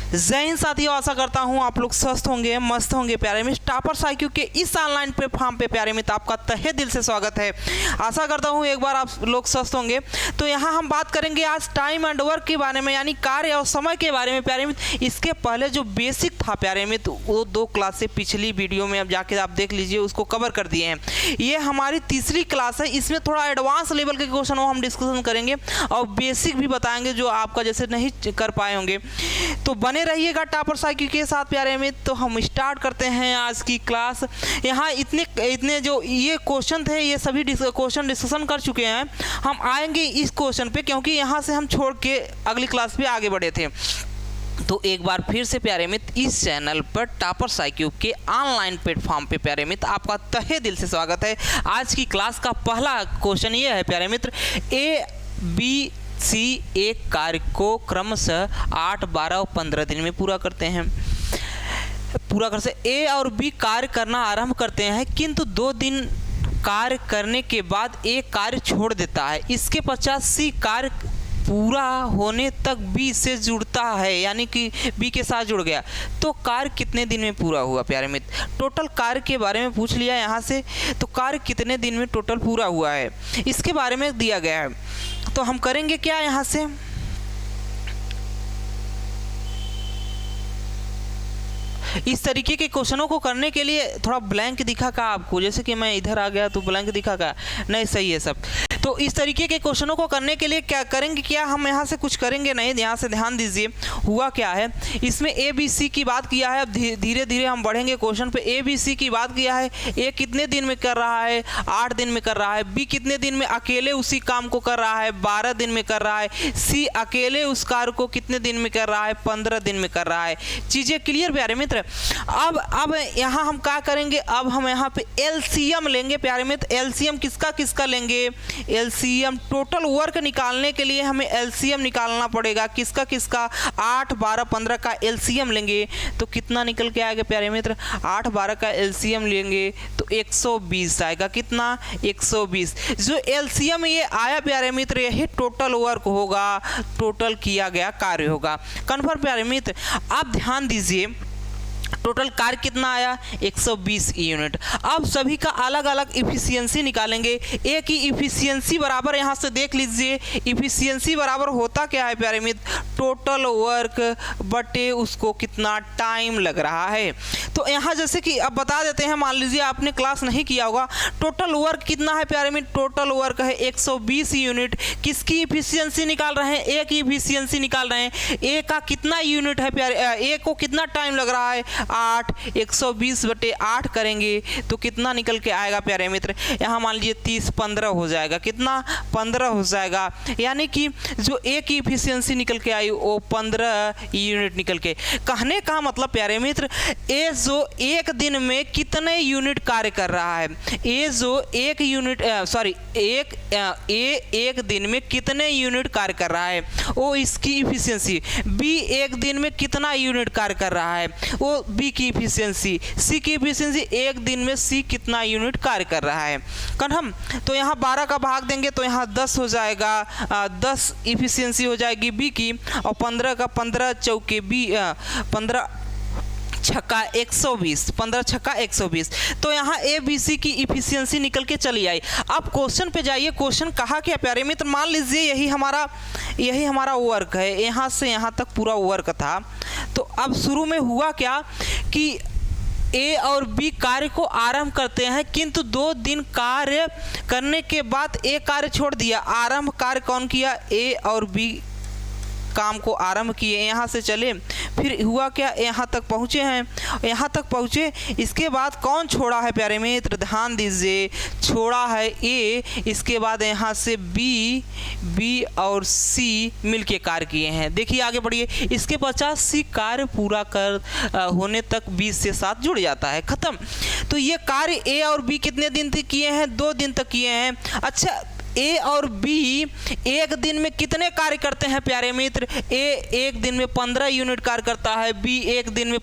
जय हिंद साथियों, आशा करता हूँ आप लोग स्वस्थ होंगे, मस्त होंगे। प्यारे मित्र टॉपर्स IQ के इस ऑनलाइन प्लेटफॉर्म पे प्यारे मित्र आपका तहे दिल से स्वागत है। आशा करता हूँ एक बार आप लोग स्वस्थ होंगे। तो यहाँ हम बात करेंगे आज टाइम एंड वर्क के बारे में, यानी कार्य और समय के बारे में। प्यारे मित्र इसके पहले जो बेसिक था प्यारे मित्र, वो 2 क्लास से पिछली वीडियो में अब जाके आप देख लीजिए, उसको कवर कर दिए हैं। ये हमारी तीसरी क्लास है, इसमें थोड़ा एडवांस लेवल के क्वेश्चन हम डिस्कशन करेंगे और बेसिक भी बताएंगे जो आपका जैसे नहीं कर पाए होंगे। तो बने रहिएगा टॉपर्स IQ के साथ प्यारे मित्र। तो हम स्टार्ट करते हैं आज की क्लास। यहाँ इतने जो ये क्वेश्चन थे, ये सभी क्वेश्चन डिस्कशन कर चुके हैं। हम आएंगे इस क्वेश्चन पे, क्योंकि यहाँ से हम छोड़ के अगली क्लास पे आगे बढ़े थे। तो एक बार फिर से प्यारे मित्र इस चैनल पर टॉपर्स IQ के ऑनलाइन प्लेटफॉर्म पे प्यारे मित्र आपका तहे दिल से स्वागत है। आज की क्लास का पहला क्वेश्चन ये है प्यारे मित्र, ABC एक कार्य को क्रमशः 8, 12 और 15 दिन में पूरा करते हैं। पूरा कर से A और B कार्य करना आरंभ करते हैं, किंतु 2 दिन कार्य करने के बाद A कार्य छोड़ देता है। इसके पश्चात C कार्य पूरा होने तक B से जुड़ता है, यानी कि B के साथ जुड़ गया। तो कार्य कितने दिन में पूरा हुआ प्यारे मित्र? टोटल कार्य के बारे में पूछ लिया यहाँ से, तो कार्य कितने दिन में टोटल पूरा हुआ है इसके बारे में दिया गया है। तो हम करेंगे क्या यहाँ से, इस तरीके के क्वेश्चनों को करने के लिए थोड़ा ब्लैंक दिखा का आपको, जैसे कि मैं इधर आ गया तो ब्लैंक दिखा का नहीं, सही है सब। तो इस तरीके के क्वेश्चनों को करने के लिए क्या करेंगे, क्या हम यहाँ से कुछ करेंगे नहीं। यहाँ से ध्यान दीजिए, हुआ क्या है इसमें ABC की बात किया है। अब धीरे धीरे हम बढ़ेंगे क्वेश्चन पे। ABC की बात किया है, A कितने दिन में कर रहा है? 8 दिन में कर रहा है। B कितने दिन में अकेले उसी काम को कर रहा है? 12 दिन में कर रहा है। C अकेले उस कार्य को कितने दिन में कर रहा है? 15 दिन में कर रहा है। चीज़ें क्लियर प्यारे मित्र? अब यहाँ हम क्या करेंगे, अब हम यहाँ पे LCM लेंगे प्यारे मित्र। LCM किसका किसका लेंगे? LCM टोटल वर्क निकालने के लिए हमें LCM निकालना पड़ेगा। किसका किसका? 8, 12, 15 का LCM लेंगे तो कितना निकल के आएगा प्यारे मित्र? 8, 12 का LCM लेंगे तो 120 आएगा। कितना? 120। जो LCM ये आया प्यारे मित्र, यही टोटल वर्क होगा, टोटल किया गया कार्य होगा। कन्फर्म प्यारे मित्र? आप ध्यान दीजिए, टोटल कार्य कितना आया? 120 यूनिट। अब सभी का अलग अलग इफिशियंसी निकालेंगे। ए की इफिशियंसी बराबर, यहाँ से देख लीजिए, इफिशियंसी बराबर होता क्या है प्यारे मित्र? टोटल वर्क बटे उसको कितना टाइम लग रहा है। तो यहाँ जैसे कि अब बता देते हैं, मान लीजिए आपने क्लास नहीं किया होगा, टोटल वर्क कितना है प्यारे मित्र? टोटल वर्क है 120 यूनिट। किसकी इफिशियंसी निकाल रहे हैं? ए की इफिशियंसी निकाल रहे हैं। ए का कितना यूनिट है प्यारे? ए को कितना टाइम लग रहा है? 8। 120 बटे 8 करेंगे तो कितना निकल के आएगा प्यारे मित्र? यहाँ मान लीजिए 30, 15 हो जाएगा। कितना? 15 हो जाएगा। यानी कि जो ए की इफिशियंसी निकल के आई वो 15 यूनिट निकल के। कहने का मतलब प्यारे मित्र, ए जो एक दिन में कितने यूनिट कार्य कर रहा है, ए जो एक यूनिट एक दिन में कितने यूनिट कार्य कर रहा है वो इसकी इफिशियंसी। बी एक दिन में कितना यूनिट कार्य कर रहा है वो बी की इफिशियंसी। सी की इफिशियंसी, एक दिन में सी कितना यूनिट कार्य कर रहा है। कन्फर्म? तो यहाँ 12 का भाग देंगे तो यहाँ 10 हो जाएगा। 10 इफिशियंसी हो जाएगी बी की, और 15 का 15 चौके बी, 15 छक्का 120, 15 छक्का 120। तो यहाँ ABC की इफिशियंसी निकल के चली आई। अब क्वेश्चन पे जाइए। क्वेश्चन कहा क्या प्यारे मित्र? मान लीजिए यही हमारा वर्क है, यहाँ से यहाँ तक पूरा वर्क था। तो अब शुरू में हुआ क्या कि ए और बी कार्य को आरंभ करते हैं, किंतु 2 दिन कार्य करने के बाद ए कार्य छोड़ दिया। आरंभ कार्य कौन किया? ए और बी काम को आरंभ किए, यहाँ से चले, फिर हुआ क्या? यहाँ तक पहुँचे हैं, यहाँ तक पहुँचे। इसके बाद कौन छोड़ा है प्यारे मित्र? ध्यान दीजिए, छोड़ा है ए। इसके बाद यहाँ से बी और सी मिलके कार्य किए हैं। देखिए आगे बढ़िए। इसके पश्चात सी कार्य पूरा कर होने तक बी से साथ जुड़ जाता है। खत्म। तो ये कार्य ए और बी कितने दिन तक किए हैं? 2 दिन तक किए हैं। अच्छा, ए और बी एक दिन में कितने कार्य करते हैं प्यारे मित्र? ए एक दिन में 15 यूनिट कार्य करता है, बी एक दिन में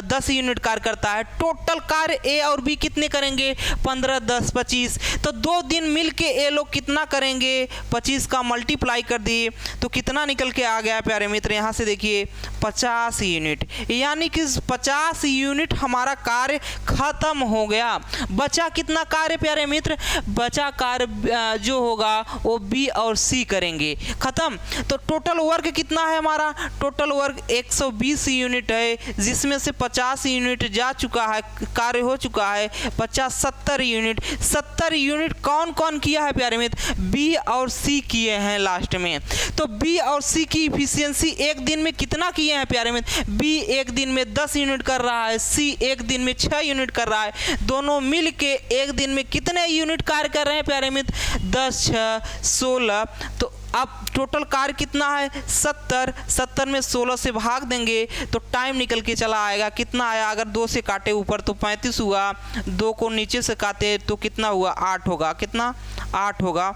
10 यूनिट कार्य करता है। टोटल कार्य ए और बी कितने करेंगे? 15 10 25। तो 2 दिन मिल के ए लोग कितना करेंगे? 25 का मल्टीप्लाई कर दिए तो कितना निकल के आ गया प्यारे मित्र? यहाँ से देखिए 50 यूनिट, यानी कि 50 यूनिट हमारा कार्य खत्म हो गया। बचा कितना कार्य प्यारे मित्र? बचा कार्य जो होगा वो बी और सी करेंगे। खत्म। तो टोटल वर्क कितना है हमारा? टोटल वर्क 120 यूनिट है, जिसमें से 50 यूनिट जा चुका है, कार्य हो चुका है। 50 70 यूनिट। 70 यूनिट कौन कौन किया है प्यारे मित्र? बी और सी किए हैं लास्ट में। तो बी और सी की इफिशियंसी एक दिन में कितना किए हैं प्यारे मित्र? बी एक दिन में 10 यूनिट कर रहा है, सी एक दिन में 6 यूनिट कर रहा है। दोनों मिल के एक दिन में कितने यूनिट कार्य कर रहे हैं प्यारे मित्र? 10 6 16। तो अब टोटल कार्य कितना है? 70। 70 में 16 से भाग देंगे तो टाइम निकल के चला आएगा। कितना आया? अगर 2 से काटे ऊपर तो 35 हुआ, 2 को नीचे से काटे तो कितना हुआ? 8 होगा। कितना? 8 होगा।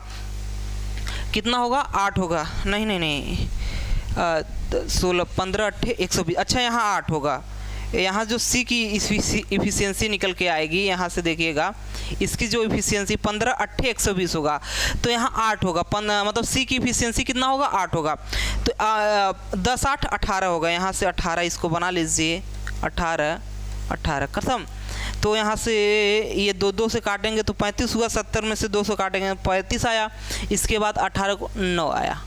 कितना होगा? 8 होगा। नहीं नहीं नहीं 16 15 8 120। अच्छा यहाँ 8 होगा। यहाँ जो सी की इफिशियंसी निकल के आएगी, यहाँ से देखिएगा इसकी जो इफिशियंसी 15 8 120 होगा, तो यहाँ 8 होगा। मतलब सी की इफिशियंसी कितना होगा? 8 होगा। तो 10 8 18 होगा। यहाँ से 18 इसको बना लीजिए। 18 खत्म। तो यहाँ से ये 2 से काटेंगे तो 35 हुआ। 70 में से 2 से काटेंगे 35 आया। इसके बाद 18 को 9 आया।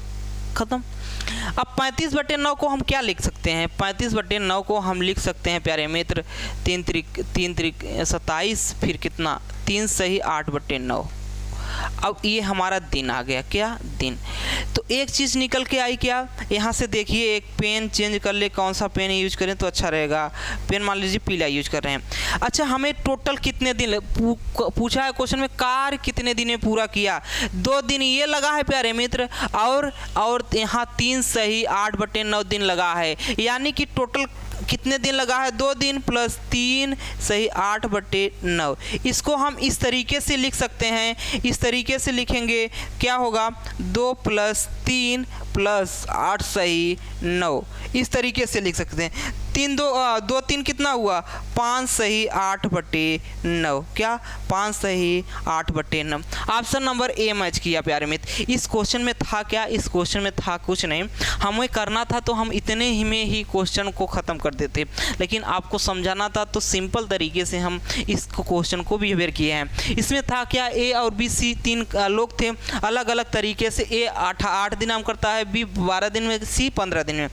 खत्म। अब 35/9 को हम क्या लिख सकते हैं? 35/9 को हम लिख सकते हैं प्यारे मित्र 3 त्रिक 27, फिर कितना? 3 सही 8/9। अब ये हमारा दिन आ गया। क्या? दिन। तो एक चीज़ निकल के आई क्या? यहाँ से देखिए एक पेन चेंज कर ले, कौन सा पेन यूज करें तो अच्छा रहेगा। पेन मान लीजिए पीला यूज कर रहे हैं। अच्छा, हमें टोटल कितने दिन पूछा है क्वेश्चन में? कार्य कितने दिन में पूरा किया? 2 दिन ये लगा है प्यारे मित्र, और यहाँ 3 सही 8/9 दिन लगा है, यानी कि टोटल कितने दिन लगा है? 2 दिन प्लस 3 सही 8/9। इसको हम इस तरीके से लिख सकते हैं। इस तरीके से लिखेंगे क्या होगा? 2 + 3 + 8 सही 9। इस तरीके से लिख सकते हैं। 2 3 कितना हुआ? 5 सही 8/9। क्या? 5 सही 8/9। ऑप्शन नंबर ए मैच किया प्यारे मित्र। इस क्वेश्चन में था क्या? इस क्वेश्चन में था कुछ नहीं। हमें करना था तो हम इतने ही में ही क्वेश्चन को ख़त्म कर देते, लेकिन आपको समझाना था तो सिंपल तरीके से हम इस क्वेश्चन को बिहेवियर किए हैं। इसमें था क्या? ए और बी सी 3 लोग थे, अलग अलग तरीके से। ए 8 दिन काम करता है, बी 12 दिन में, सी 15 दिन में।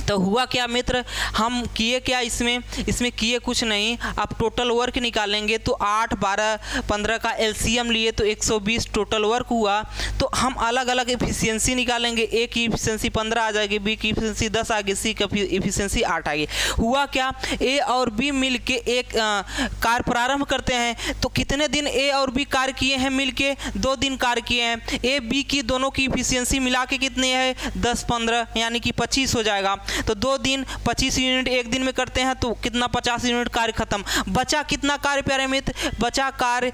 तो हुआ क्या मित्र? हम किए क्या इसमें किए कुछ नहीं। आप टोटल वर्क निकालेंगे तो 8 12 15 का एलसीएम लिए तो 120 टोटल वर्क हुआ। तो हम अलग अलग एफिशिएंसी निकालेंगे। ए की एफिशिएंसी 15 आ जाएगी, बी की एफिशिएंसी 10 आ गई, सी की एफिशिएंसी 8 आ गई। हुआ क्या? ए और बी मिल के एक कार्य प्रारंभ करते हैं। तो कितने दिन ए और बी कार्य किए हैं मिल के? 2 दिन कार्य किए हैं। ए बी की दोनों की एफिशिएंसी मिला के कितनी है? 10 15 यानी कि 25 हो जाएगा। तो 2 दिन 25 यूनिट एक दिन में करते हैं तो कितना? 50 यूनिट कार्य खत्म। बचा कितना कार्य प्यारे मित्र? बचा कार्य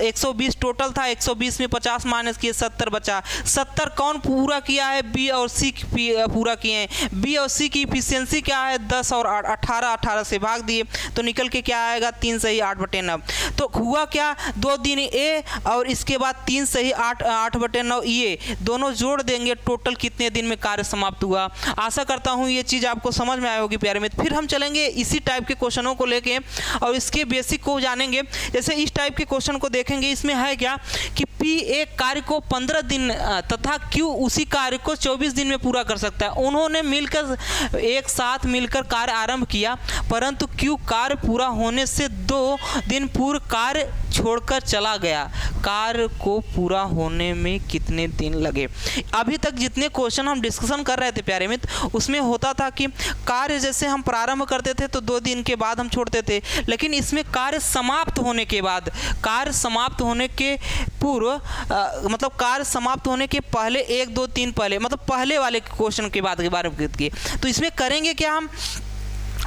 120 टोटल था, 120 में 50 माइनस किए 70 बचा। 70 कौन पूरा किया है? बी और सी पूरा किए हैं। बी और सी की इफिशियंसी क्या है? 10 और 18, 18 से भाग दिए तो निकल के क्या आएगा? 3 सही 8/9। तो हुआ क्या? 2 दिन ए और इसके बाद 3 सही 8/9 ये दोनों जोड़ देंगे, टोटल कितने दिन में कार्य समाप्त हुआ। आशा करता हूँ ये चीज़ आपको समझ में आई होगी प्यारे मित्र। फिर हम चलेंगे इसी टाइप के क्वेश्चनों को लेके और इसके बेसिक को जानेंगे। जैसे इस टाइप के क्वेश्चन को देखेंगे, इसमें है क्या कि पी एक कार्य को 15 दिन तथा क्यू उसी कार्य को 24 दिन में पूरा कर सकता है। उन्होंने मिलकर एक साथ मिलकर कार्य आरंभ किया, परंतु क्यू कार्य पूरा होने से 2 दिन पूर्व कार्य छोड़कर चला गया। कार्य को पूरा होने में कितने दिन लगे? अभी तक जितने क्वेश्चन हम डिस्कशन कर रहे थे प्यारे मित्र, उसमें होता था कि कार्य जैसे हम प्रारंभ करते थे तो 2 दिन के बाद हम छोड़ते थे, लेकिन इसमें कार्य समाप्त होने के बाद, कार्य समाप्त होने के पूर्व मतलब कार्य समाप्त होने के पहले 1 2 3 पहले, मतलब पहले वाले क्वेश्चन के बाद के बारे में बात की। तो इसमें करेंगे क्या? हम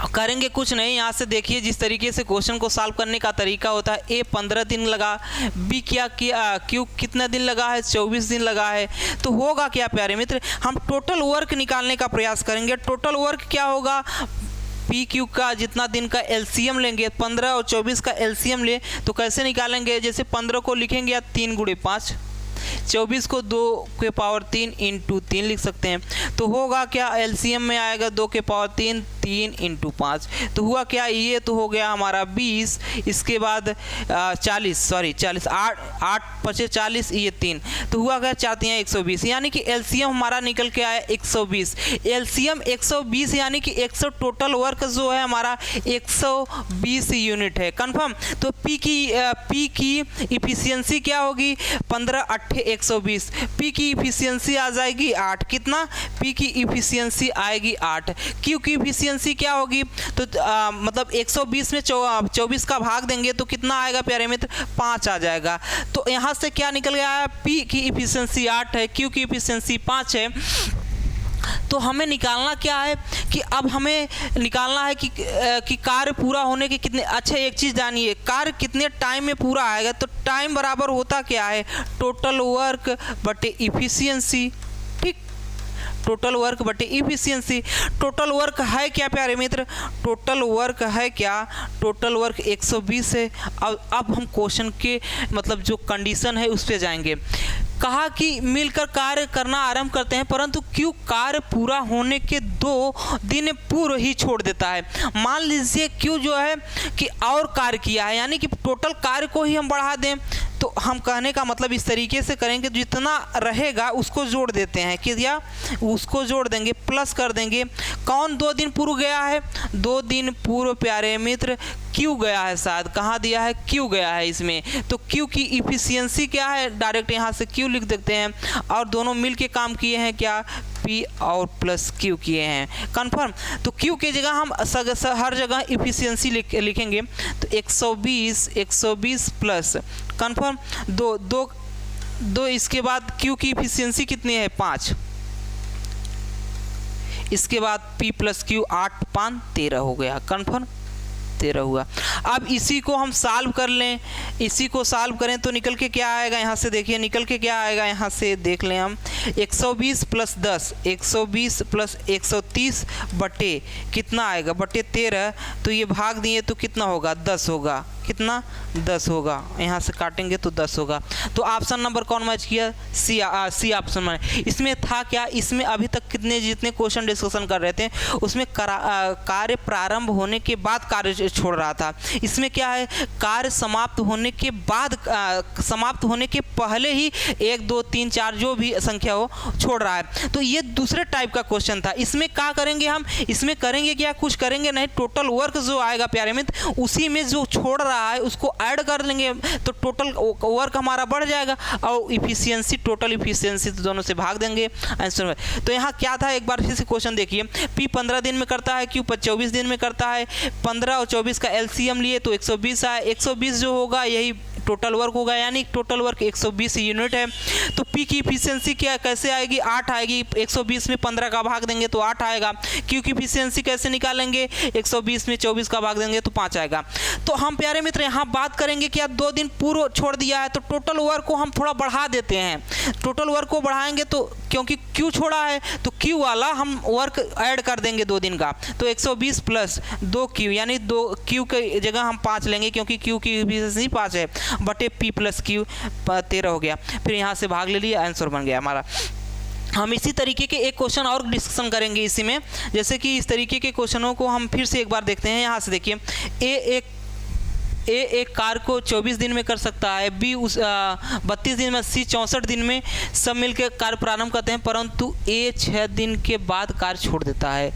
करेंगे कुछ नहीं, यहाँ से देखिए जिस तरीके से क्वेश्चन को सॉल्व करने का तरीका होता है। ए 15 दिन लगा, बी क्या किया, क्यू कितना दिन लगा है, 24 दिन लगा है। तो होगा क्या प्यारे मित्र, हम टोटल वर्क निकालने का प्रयास करेंगे। टोटल वर्क क्या होगा, पी क्यू का जितना दिन का एलसीएम लेंगे, 15 और 24 का एलसीएम ले तो कैसे निकालेंगे, जैसे 15 को लिखेंगे या 3 × 5, 24 को 2 के पावर 3 × 3 लिख सकते हैं। तो होगा क्या, एलसीएम में आएगा 2 के पावर 3, 3 × 5। तो हुआ क्या, ये तो हो गया हमारा 20, इसके बाद 40, 8 5 40, ये 3, तो हुआ क्या, 4 × 120, यानी कि एलसीएम हमारा निकल के आया 120। एलसीएम 120 यानी कि 100, टोटल वर्क जो है हमारा 120 यूनिट है, कंफर्म। तो पी की इफिशियंसी क्या होगी, 15 8 120। पी की इफिशियंसी आ जाएगी 8, कितना, पी की इफिशियंसी आएगी 8। क्यू की इफिशियंसी क्या होगी, तो मतलब 120 में 24 का भाग देंगे तो कितना आएगा प्यारे मित्र, 5 आ जाएगा। तो यहाँ से क्या निकल गया, पी की इफिशियंसी 8 है, क्यू की इफिशियंसी 5 है। तो हमें निकालना क्या है कि अब हमें निकालना है कि कार्य पूरा होने के कितने, अच्छा एक चीज़ जानिए, कार्य कितने टाइम में पूरा आएगा। तो टाइम बराबर होता क्या है, टोटल वर्क बटे इफिशियंसी, ठीक, टोटल वर्क बटे इफिशियंसी। टोटल वर्क है क्या प्यारे मित्र, टोटल वर्क है क्या, टोटल वर्क 120 है। अब हम क्वेश्चन के मतलब जो कंडीशन है उस पर जाएंगे। कहा कि मिलकर कार्य करना आरंभ करते हैं, परंतु क्यों कार्य पूरा होने के 2 दिन पूर्व ही छोड़ देता है। मान लीजिए क्यों जो है कि और कार्य किया है, यानी कि टोटल कार्य को ही हम बढ़ा दें, तो हम कहने का मतलब इस तरीके से करेंगे, जितना रहेगा उसको जोड़ देते हैं, कि या उसको जोड़ देंगे, प्लस कर देंगे। कौन 2 दिन पूर्व गया है, 2 दिन पूर्व प्यारे मित्र क्यू गया है, शायद कहाँ दिया है, क्यू गया है इसमें। तो क्यू की इफिशियंसी क्या है, डायरेक्ट यहाँ से क्यू लिख देते हैं, और दोनों मिल के काम किए हैं क्या, पी और प्लस क्यू किए हैं, कंफर्म। तो क्यू की जगह हम हर जगह इफिशियंसी लिखेंगे, तो 120 प्लस कंफर्म 2, इसके बाद क्यू की इफिशियंसी कितनी है, 5, इसके बाद पी प्लस क्यू 8 5 13 हो गया, कंफर्म 13 हुआ। अब इसी को हम सॉल्व कर लें, इसी को सॉल्व करें तो निकल के क्या आएगा, यहाँ से देखिए निकल के क्या आएगा, यहाँ से देख लें हम, 120 प्लस 10, 120 प्लस 130 बटे कितना आएगा, बटे 13। तो ये भाग दिए तो कितना होगा, 10 होगा, कितना, 10 होगा, यहाँ से काटेंगे तो 10 होगा। तो ऑप्शन नंबर कौन मैच किया, सी ऑप्शन में। इसमें था क्या, इसमें अभी तक जितने क्वेश्चन डिस्कशन कर रहे थे उसमें कार्य प्रारंभ होने के बाद कार्य छोड़ रहा था। इसमें क्या है, कार्य समाप्त होने के बाद, समाप्त होने के पहले ही 1 2 3 4 जो भी संख्या हो छोड़ रहा है। तो ये दूसरे टाइप का क्वेश्चन था। इसमें क्या करेंगे हम, इसमें करेंगे क्या, कुछ करेंगे नहीं, टोटल वर्क जो आएगा प्यारे मित्र उसी में जो छोड़ रहा है उसको ऐड कर लेंगे, तो टोटल वर्क हमारा बढ़ जाएगा, और इफिशियंसी, टोटल इफिशियंसी तो दोनों से भाग देंगे आंसर में। तो यहाँ क्या था, एक बार फिर से क्वेश्चन देखिए, पी 15 दिन में करता है, क्यू 24 दिन में करता है, 15 और 24 का एलसीएम लिए तो 120 आया, 120 जो होगा यही टोटल वर्क होगा, यानी टोटल वर्क 120 यूनिट है। तो पी की इफिशियंसी क्या कैसे आएगी, 8 आएगी, 120 में 15 का भाग देंगे तो 8 आएगा। क्यू की इफिशियंसी कैसे निकालेंगे, 120 में 24 का भाग देंगे तो 5 आएगा। तो हम प्यारे मित्र यहाँ बात करेंगे कि 2 दिन पूर्व छोड़ दिया है, तो टोटल वर्क को हम थोड़ा बढ़ा देते हैं। टोटल वर्क को बढ़ाएंगे तो क्योंकि क्यू छोड़ा है तो क्यू वाला हम वर्क ऐड कर देंगे 2 दिन का, तो 120 प्लस 2 क्यू, यानी 2 क्यू की जगह हम 5 लेंगे क्योंकि क्यू की इफिशियंसी 5 है, बटे पी प्लस क्यू 13 हो गया। फिर यहाँ से भाग ले लिया, आंसर बन गया हमारा। हम इसी तरीके के एक क्वेश्चन और डिस्कशन करेंगे इसी में, जैसे कि इस तरीके के क्वेश्चनों को हम फिर से एक बार देखते हैं। यहाँ से देखिए, एक कार को 24 दिन में कर सकता है, बी 32 दिन में, सी 64 दिन में, सब मिलकर कार्य प्रारंभ करते हैं, परंतु ए 6 दिन के बाद कार्य छोड़ देता है।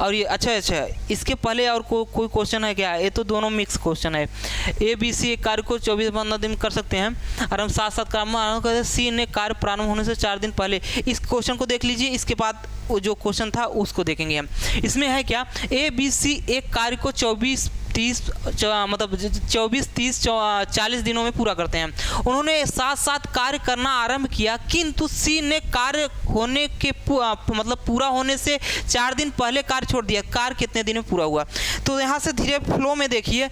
और ये अच्छा इसके पहले और कोई क्वेश्चन है क्या, ये तो दोनों मिक्स क्वेश्चन है। ए बी सी एक कार्य को 24 दिन में कर सकते हैं और हम साथ साथ काम करते हैं, सी ने कार्य प्रारंभ होने से 4 दिन पहले। इस क्वेश्चन को देख लीजिए, इसके बाद वो जो क्वेश्चन था उसको देखेंगे हम। इसमें है क्या, ए बी सी एक कार्य को 24 मतलब 24, 30, 40 दिनों में पूरा करते हैं। उन्होंने साथ साथ कार्य करना आरंभ किया, किंतु सी ने कार्य होने के मतलब पूरा होने से 4 दिन पहले कार्य छोड़ दिया। कार्य कितने दिन में पूरा हुआ? तो यहाँ से धीरे फ्लो में देखिए,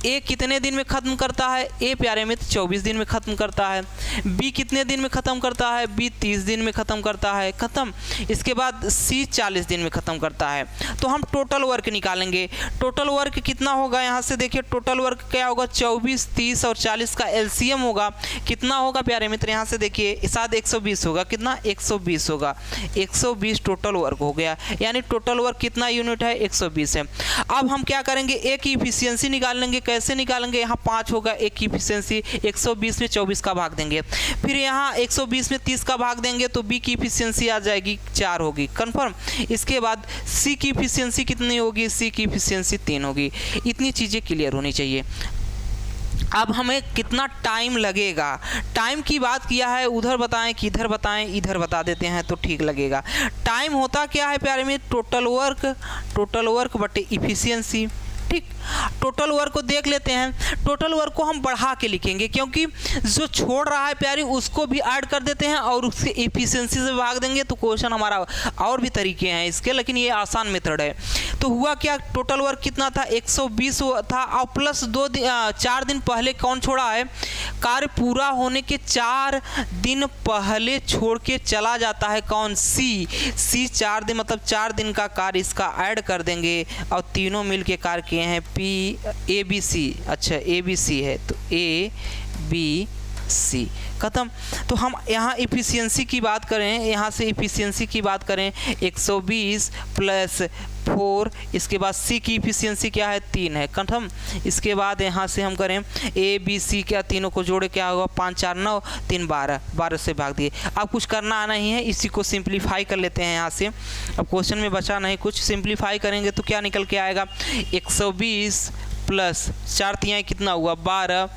ए कितने दिन में ख़त्म करता है? ए प्यारे मित्र 24 दिन में ख़त्म करता है। बी कितने दिन में ख़त्म करता है? बी 30 दिन में ख़त्म करता है। ख़त्म। इसके बाद सी 40 दिन में ख़त्म करता है। तो हम टोटल वर्क निकालेंगे। टोटल वर्क कितना होगा? यहाँ से देखिए टोटल वर्क क्या होगा? 24, 30 और 40 का एलसीएम होगा। कितना होगा प्यारे मित्र? यहाँ से देखिए शायद 120 होगा। कितना? 120 होगा। 120 टोटल वर्क हो गया, यानी टोटल वर्क कितना यूनिट है? 120 है। अब हम क्या करेंगे? ए की इफिशियंसी निकाल लेंगे। कैसे निकालेंगे? यहाँ 5 होगा ए की इफिशियंसी, 120 में 24 का भाग देंगे, फिर यहाँ 120 में 30 का भाग देंगे तो बी की इफिशियंसी आ जाएगी 4 होगी। कंफर्म। इसके बाद सी की इफिशियंसी कितनी होगी? सी की इफिशियंसी 3 होगी। इतनी चीज़ें क्लियर होनी चाहिए। अब हमें कितना टाइम लगेगा? टाइम की बात किया है, उधर बताएं कि इधर बताएं? इधर बता देते हैं तो ठीक लगेगा। टाइम होता क्या है प्यारे में? टोटल वर्क बटे इफिशियंसी। ठीक, टोटल वर्क को देख लेते हैं। टोटल वर्क को हम बढ़ा के लिखेंगे, क्योंकि जो छोड़ रहा है प्यारी उसको भी ऐड कर देते हैं और उसके एफिशिएंसी से भाग देंगे तो क्वेश्चन हमारा। और भी तरीके हैं इसके, लेकिन ये आसान मेथड है। तो हुआ क्या? टोटल वर्क कितना था? 120 था, और प्लस 4 दिन पहले कौन छोड़ा है? कार्य पूरा होने के 4 दिन पहले छोड़ के चला जाता है। कौन? सी 4 दिन, मतलब 4 दिन का कार्य इसका ऐड कर देंगे और तीनों मिल के कार्य किए हैं ए बी सी। अच्छा, ए बी सी है तो ए बी सी। खत्म। तो हम यहाँ इफिशियंसी की बात करें, यहाँ से इफिशियंसी की बात करें 120 प्लस 4, इसके बाद सी की इफिशियंसी क्या है? 3 है। खत्म। इसके बाद यहाँ से हम करें ए बी सी, क्या तीनों को जोड़े क्या होगा? 5 4 9 3 12, 12 से भाग दिए। अब कुछ करना आना ही है, इसी को सिंप्लीफाई कर लेते हैं यहाँ से। अब क्वेश्चन में बचा नहीं कुछ, सिंप्लीफाई करेंगे तो क्या निकल के आएगा? 120 प्लस 4 तिहाई कितना हुआ? 12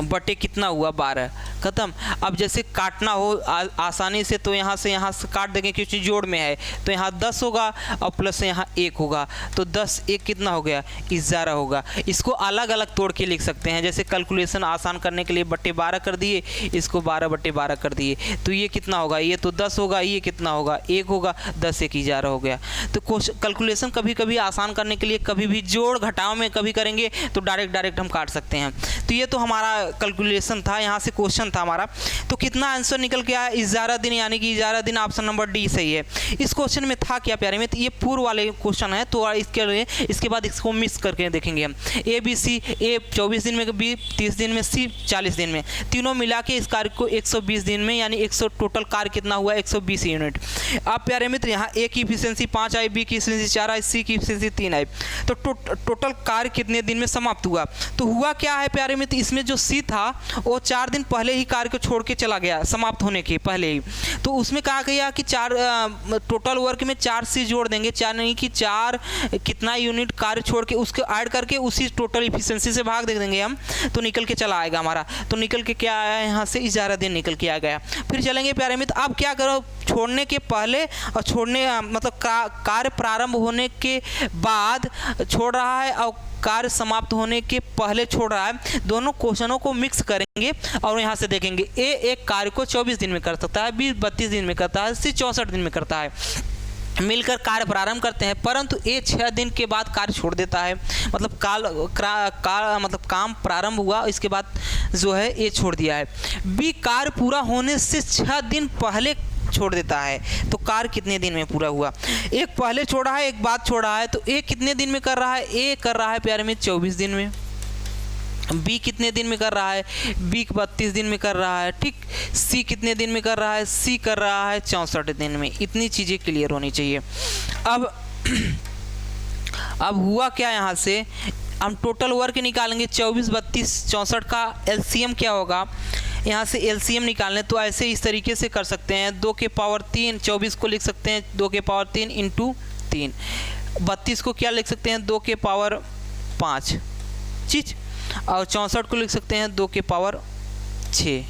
बटे कितना हुआ? 12। ख़त्म। अब जैसे काटना हो आसानी से तो यहाँ से काट देंगे, क्योंकि जोड़ में है तो यहाँ 10 होगा और प्लस यहाँ 1 होगा, तो 10 1 कितना हो गया? 11 होगा। इसको अलग अलग तोड़ के लिख सकते हैं, जैसे कैलकुलेशन आसान करने के लिए बटे 12 कर दिए, इसको 12 बटे 12 कर दिए, तो ये कितना होगा? ये तो 10 होगा, ये कितना होगा? 1 होगा, 10 1 11 हो गया। तो कैलकुलेशन कभी कभी आसान करने के लिए कभी भी जोड़ घटाव में कभी करेंगे तो डायरेक्ट हम काट सकते हैं। तो ये तो हमारा कैलकुलेशन था, यहाँ से क्वेश्चन था हमारा। तो कितना आंसर निकल के आया? 11 दिन, यानी कि 11 दिन ऑप्शन नंबर डी सही है। इस क्वेश्चन में था क्या प्यारे में? तो ये पूर्व वाले क्वेश्चन है, तो इसके बाद इसको मिक्स करके देखेंगे हम। ए बी सी, ए 24 दिन में, बी 30 दिन में, सी 40 दिन में, तीनों मिला के इस कार्य को 120 दिन में, यानी 100 टोटल कार्य कितना हुआ? 120 यूनिट। अब प्यारे मित्र यहाँ ए की इफिशियंसी 5 आई, बी की इफिशियंसी 4 आई, सी की इफिशियंसी 3 आई, तो टोटल कार्य कितने दिन में समाप्त हुआ? तो हुआ क्या है प्यारे मित्र? इसमें जो सी था वो 4 दिन पहले ही कार्य को छोड़ के चला गया, समाप्त होने के पहले ही। तो उसमें कहा गया कि टोटल वर्क में 4 सी जोड़ देंगे, 4 नहीं कि 4 कितना यूनिट कार्य छोड़ के उसको ऐड करके उसी टोटल इफिशियंसी से भाग दे देंगे हम, तो निकल के चला आएगा हमारा। तो निकल के क्या आया? यहाँ से 11 दिन निकल के आ गया। फिर चलेंगे प्यारे मित्र, अब क्या करो? छोड़ने के पहले और मतलब कार्य प्रारंभ होने के बाद छोड़ रहा है और कार्य समाप्त होने के पहले छोड़ रहा है, दोनों क्वेश्चनों को मिक्स करेंगे और यहाँ से देखेंगे ए एक कार्य को 24 दिन में कर सकता है, बी 32 दिन में करता है, सी 64 दिन में करता है। मिलकर कार्य प्रारंभ करते हैं, परंतु ए 6 दिन के बाद कार्य छोड़ देता है, मतलब मतलब काम प्रारंभ हुआ, इसके बाद जो है ए छोड़ दिया है। बी कार्य पूरा होने से 6 दिन पहले छोड़ देता है, तो कार्य कितने दिन में पूरा हुआ? एक पहले छोड़ा है, एक बाद छोड़ा है, तो ए कितने दिन में कर रहा है? ए कर रहा है प्यारे में 24 दिन में। बी कितने दिन में कर रहा है? बी 32 दिन में कर रहा है। ठीक। सी कितने दिन में कर रहा है? सी कर रहा है 64 दिन में। इतनी चीज़ें क्लियर होनी चाहिए। अब हुआ क्या? यहाँ से हम टोटल वर्क निकालेंगे। 24 32 64 का एलसीएम क्या होगा? यहाँ से एलसीएम निकालने तो ऐसे इस तरीके से कर सकते हैं, 2 के पावर 3, 24 को लिख सकते हैं 2 के पावर 3 इंटू 3, 32 को क्या लिख सकते हैं? 2 के पावर 5 चीज, और 64 को लिख सकते हैं 2 के पावर 6।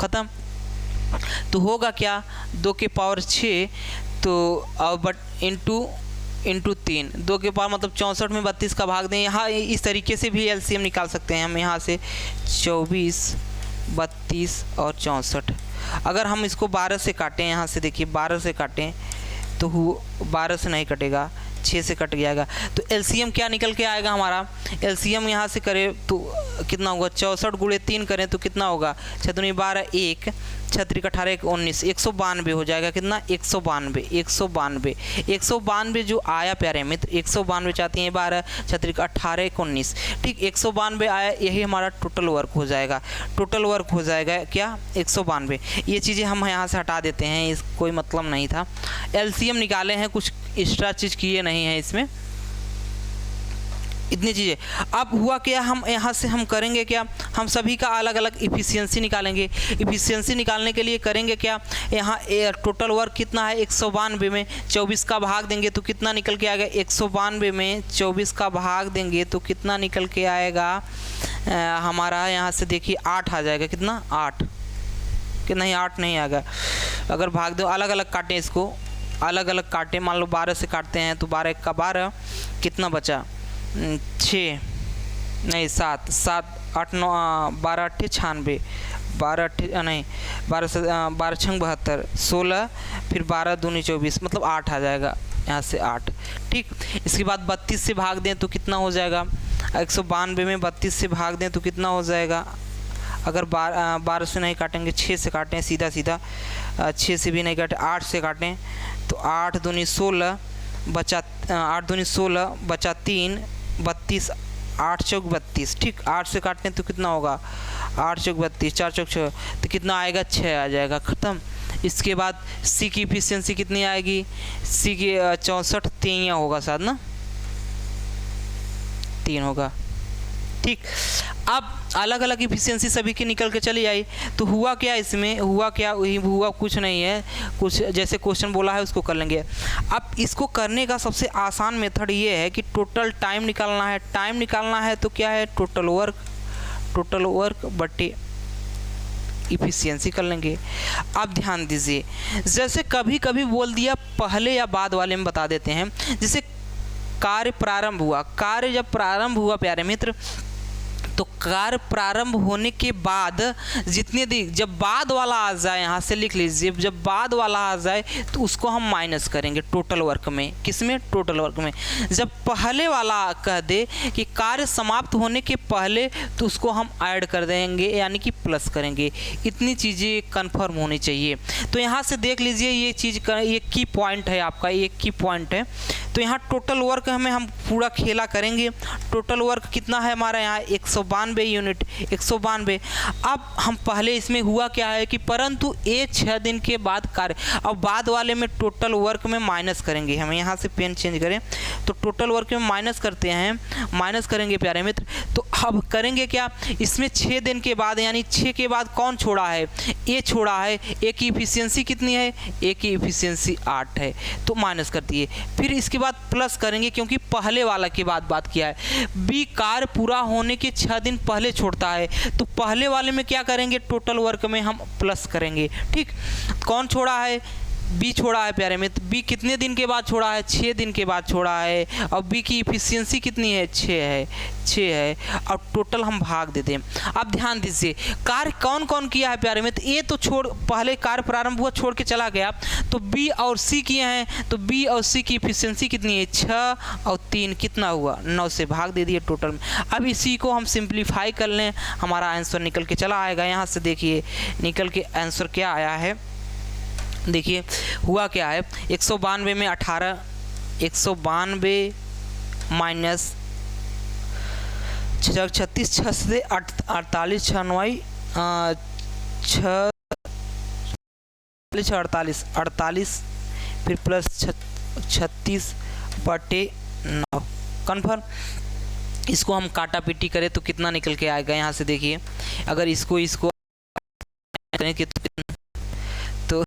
ख़त्म। तो होगा क्या? 2 के पावर 6 तो और बट इंटू इंटू 3, 2 के पावर मतलब 64 में 32 का भाग दें। यहाँ इस तरीके से भी एलसीएम निकाल सकते हैं हम, यहाँ से 24, 32 और 64। अगर हम इसको 12 से काटें, यहाँ से देखिए 12 से काटें तो 12 से नहीं कटेगा, 6 से कट जाएगा। तो एलसीएम क्या निकल के आएगा हमारा, एलसीएम यहाँ से करें तो कितना होगा, 64 गुणे 3 करें तो कितना होगा, 6 दूनी 12, 1, 6 18 1 19, 192 हो जाएगा। कितना, 192, 192, 192 जो आया प्यारे मित्र, 192 चाहते हैं 12, 6 18 1 19, ठीक 192 आया, यही हमारा टोटल वर्क हो जाएगा। टोटल वर्क हो जाएगा क्या, 192। ये चीज़ें हम यहाँ से हटा देते हैं, इस कोई मतलब नहीं था। एलसीएम निकाले हैं, कुछ एक्स्ट्रा चीज़ किए नहीं है इसमें, इतनी चीज़ें। अब हुआ क्या, हम यहाँ से हम करेंगे क्या, हम सभी का अलग अलग इफ़िशियंसी निकालेंगे। इफ़िशियंसी निकालने के लिए करेंगे क्या, यहाँ टोटल वर्क कितना है, 192 में 24 का भाग देंगे तो कितना निकल के आएगा, 192 में 24 का भाग देंगे तो कितना निकल के आएगा हमारा, यहाँ से देखिए 8 आ जाएगा। कितना, 8 कि नहीं, 8 नहीं आएगा। अगर भाग दो, अलग अलग काटें इसको, अलग अलग काटें, मान लो 12 से काटते हैं तो 12 का 12, कितना बचा, 6 नहीं 7, 7 8 9 12 8 96, 12 8 नहीं 12 से 12 6 72, 16 फिर 12 दूनी 24, मतलब 8 आ जाएगा, यहाँ से 8, ठीक। इसके बाद 32 से भाग दें तो कितना हो जाएगा, 192 में 32 से भाग दें तो कितना हो जाएगा, अगर 12 से नहीं काटेंगे, 6 से काटें, सीधा सीधा 6 से भी नहीं काटें, 8 से काटें तो 8 दूनी 16 बचा, 8 दूनी 16 बचा 3, 32, 8 चौक 32, ठीक। 8 से काटने तो कितना होगा, 8 चौक 32, 4 चौक 6, तो कितना आएगा, 6 आ जाएगा, ख़त्म। इसके बाद सी की इफिशियंसी कितनी आएगी, सी की 64, 3 होगा शायद ना, 3 होगा, ठीक। अब अलग अलग इफिशियंसी सभी की निकल के चली आई, तो हुआ क्या, इसमें हुआ क्या, हुआ कुछ नहीं है, कुछ जैसे क्वेश्चन बोला है उसको कर लेंगे। अब इसको करने का सबसे आसान मेथड ये है कि टोटल टाइम निकालना है। टाइम निकालना है तो क्या है, टोटल वर्क बटे इफिशियंसी कर लेंगे। अब ध्यान दीजिए, जैसे कभी कभी बोल दिया पहले या बाद वाले में बता देते हैं। जैसे कार्य प्रारंभ हुआ, कार्य जब प्रारंभ हुआ प्यारे मित्र, तो कार्य प्रारंभ होने के बाद जितने दिन, जब बाद वाला आ जाए, यहाँ से लिख लीजिए, जब बाद वाला आ जाए तो उसको हम माइनस करेंगे टोटल वर्क में। किसमें, टोटल वर्क में। जब पहले वाला कह दे कि कार्य समाप्त होने के पहले, तो उसको हम ऐड कर देंगे, यानी कि प्लस करेंगे। इतनी चीज़ें कन्फर्म होनी चाहिए। तो यहाँ से देख लीजिए, ये चीज़ का ये की पॉइंट है, आपका ये की पॉइंट है। तो यहाँ टोटल वर्क हम पूरा खेला करेंगे। टोटल वर्क कितना है हमारा यहाँ, 192 यूनिट, 192। अब हम पहले इसमें हुआ क्या है कि परंतु ये 6 दिन के बाद कार्य, अब बाद वाले में टोटल वर्क में माइनस करेंगे। हम यहाँ से पेन चेंज करें तो टोटल वर्क में माइनस करते हैं, माइनस करेंगे प्यारे मित्र। तो अब करेंगे क्या, इसमें 6 दिन के बाद, यानी 6 के बाद कौन छोड़ा है, ए छोड़ा है। ए की इफिशियंसी कितनी है, ए की इफिशियंसी 8 है, तो माइनस कर दिए। फिर इसके बाद प्लस करेंगे, क्योंकि पहले वाला के बाद बात किया है। बी कार्य पूरा होने के 6 दिन पहले छोड़ता है, तो पहले वाले में क्या करेंगे, टोटल वर्क में हम प्लस करेंगे, ठीक। कौन छोड़ा है, बी छोड़ा है प्यारे मित्र। बी कितने दिन के बाद छोड़ा है, 6 दिन के बाद छोड़ा है। और बी की इफिशियंसी कितनी है, 6 है। और टोटल हम भाग देते हैं। अब ध्यान दीजिए, कार्य कौन कौन किया है प्यारे मित्र। ए तो छोड़, पहले कार्य प्रारंभ हुआ, छोड़ के चला गया। तो बी और सी किए हैं, तो बी और सी की इफिशियंसी कितनी है, 6 और 3 कितना हुआ, 9 से भाग दे दिए टोटल में। अब इसी को हम सिंप्लीफाई कर लें, हमारा आंसर निकल के चला आएगा। यहाँ से देखिए निकल के आंसर क्या आया है, देखिए हुआ क्या है, 192 में 18, 192 माइनस 36, 6 से 48, 6 9 6 48, 48 फिर प्लस 36 बटे 9, कन्फर्म। इसको हम काटा पीटी करें तो कितना निकल के आएगा, यहाँ से देखिए। अगर इसको तो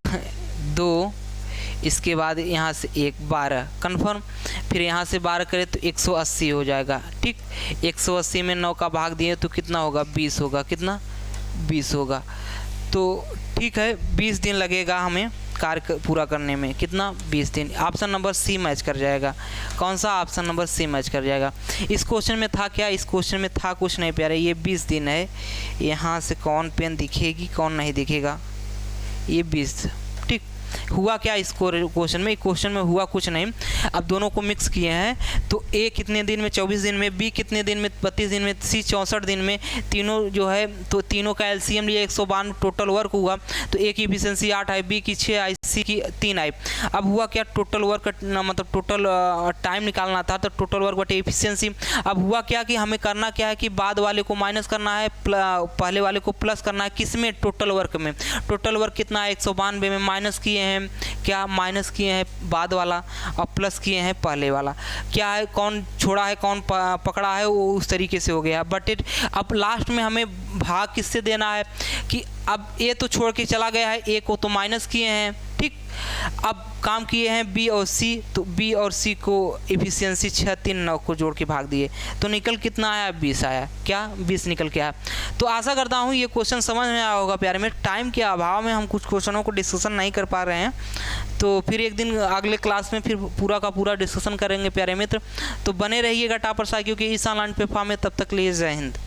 2, इसके बाद यहाँ से 1 12, कन्फर्म। फिर यहाँ से 12 करें तो 180 हो जाएगा, ठीक। 180 में 9 का भाग दिए तो कितना होगा, 20 होगा। कितना, 20 होगा। तो ठीक है, 20 दिन लगेगा हमें कार्य पूरा करने में। कितना? 20 दिन। ऑप्शन नंबर सी मैच कर जाएगा। कौन सा? ऑप्शन नंबर सी मैच कर जाएगा। इस क्वेश्चन में था क्या? इस क्वेश्चन में था कुछ नहीं प्यारे, ये 20 दिन है। यहाँ से कौन पेन दिखेगी कौन नहीं दिखेगा, ये 20। ठीक, हुआ क्या इस क्वेश्चन में? क्वेश्चन में हुआ कुछ नहीं। अब दोनों को मिक्स किए हैं तो ए कितने दिन में? 24 दिन में। बी कितने दिन में? 32 दिन में। सी 64 दिन में। तीनों जो है तो तीनों का एलसीएम लिया 192, टोटल वर्क हुआ तो ए की एफिशिएंसी 8 आई, बी की 6 आई, सी की 3 आई। अब हुआ क्या? टोटल वर्क मतलब टोटल टाइम निकालना था तो टोटल वर्क बटे एफिशिएंसी। अब हुआ क्या कि हमें करना क्या है कि बाद वाले को माइनस करना है, पहले वाले को प्लस करना है। किस में? टोटल वर्क में। टोटल वर्क कितना है? 192 में। माइनस किए हैं क्या? माइनस किए हैं बाद वाला और प्लस किए हैं पहले वाला। क्या है? कौन छोड़ा है कौन पकड़ा है, वो उस तरीके से हो गया। बट अब लास्ट में हमें भाग किससे देना है कि अब ए तो छोड़ के चला गया है, ए को तो माइनस किए हैं। ठीक, अब काम किए हैं बी और सी, तो बी और सी को एफिशिएंसी 6, 3, 9 को जोड़ के भाग दिए तो निकल कितना आया? 20 आया। क्या? 20 निकल के आया। तो आशा करता हूँ ये क्वेश्चन समझ में आया होगा प्यारे में। टाइम के अभाव में हम कुछ क्वेश्चनों को डिस्कशन नहीं कर पा रहे हैं, तो फिर एक दिन अगले क्लास में फिर पूरा का पूरा डिस्कशन करेंगे प्यारे मित्र। तो बने रहिएगा टॉपर साइकिल के इस ऑनलाइन प्लेटफॉर्म में। तब तक लिए जय हिंद।